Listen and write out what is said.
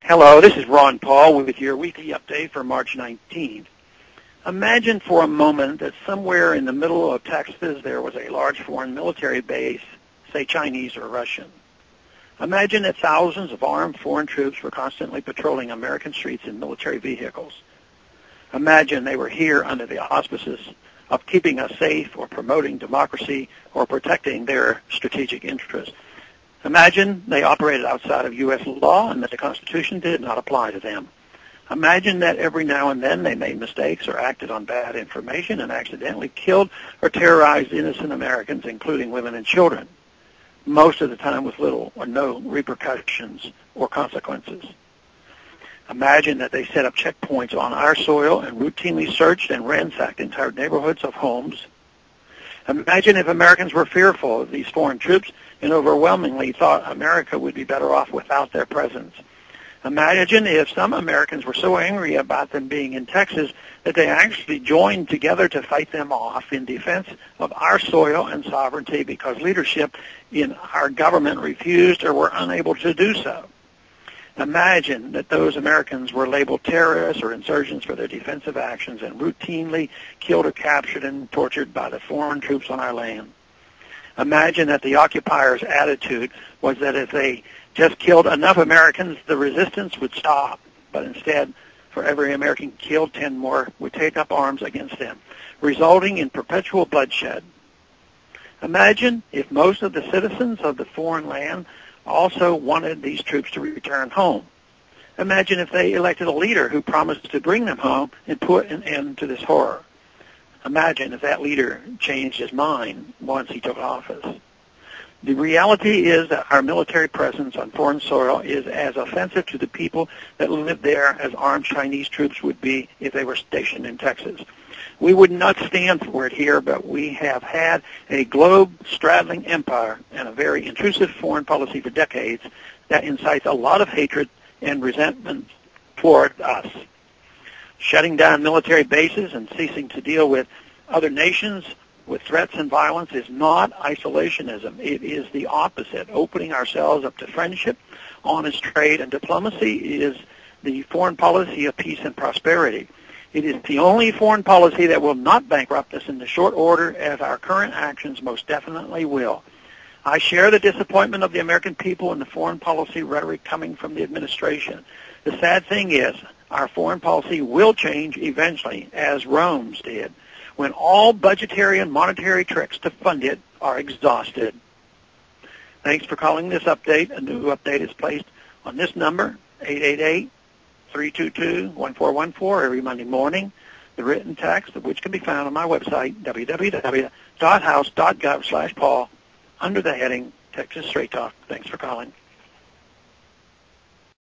Hello, this is Ron Paul with your weekly update for March 19th. Imagine for a moment that somewhere in the middle of Texas there was a large foreign military base, say Chinese or Russian. Imagine that thousands of armed foreign troops were constantly patrolling American streets in military vehicles. Imagine they were here under the auspices of keeping us safe or promoting democracy or protecting their strategic interests. Imagine they operated outside of U.S. law and that the Constitution did not apply to them. Imagine that every now and then they made mistakes or acted on bad information and accidentally killed or terrorized innocent Americans, including women and children, most of the time with little or no repercussions or consequences. Imagine that they set up checkpoints on our soil and routinely searched and ransacked entire neighborhoods of homes. Imagine if Americans were fearful of these foreign troops and overwhelmingly thought America would be better off without their presence. Imagine if some Americans were so angry about them being in Texas that they actually joined together to fight them off in defense of our soil and sovereignty because leadership in our government refused or were unable to do so. Imagine that those Americans were labeled terrorists or insurgents for their defensive actions and routinely killed or captured and tortured by the foreign troops on our land. Imagine that the occupiers' attitude was that if they just killed enough Americans, the resistance would stop. But instead, for every American killed, 10 more would take up arms against them, resulting in perpetual bloodshed. Imagine if most of the citizens of the foreign land also wanted these troops to return home. Imagine if they elected a leader who promised to bring them home and put an end to this horror. Imagine if that leader changed his mind once he took office. The reality is that our military presence on foreign soil is as offensive to the people that live there as armed Chinese troops would be if they were stationed in Texas. We would not stand for it here, but we have had a globe-straddling empire and a very intrusive foreign policy for decades that incites a lot of hatred and resentment toward us. Shutting down military bases and ceasing to deal with other nations with threats and violence is not isolationism. It is the opposite. Opening ourselves up to friendship, honest trade, and diplomacy is the foreign policy of peace and prosperity. It is the only foreign policy that will not bankrupt us in the short order, as our current actions most definitely will. I share the disappointment of the American people in the foreign policy rhetoric coming from the administration. The sad thing is, our foreign policy will change eventually, as Rome's did, when all budgetary and monetary tricks to fund it are exhausted. Thanks for calling this update. A new update is placed on this number, 888-322-1414, every Monday morning. The written text, of which can be found on my website, www.house.gov/Paul, under the heading Texas Straight Talk. Thanks for calling.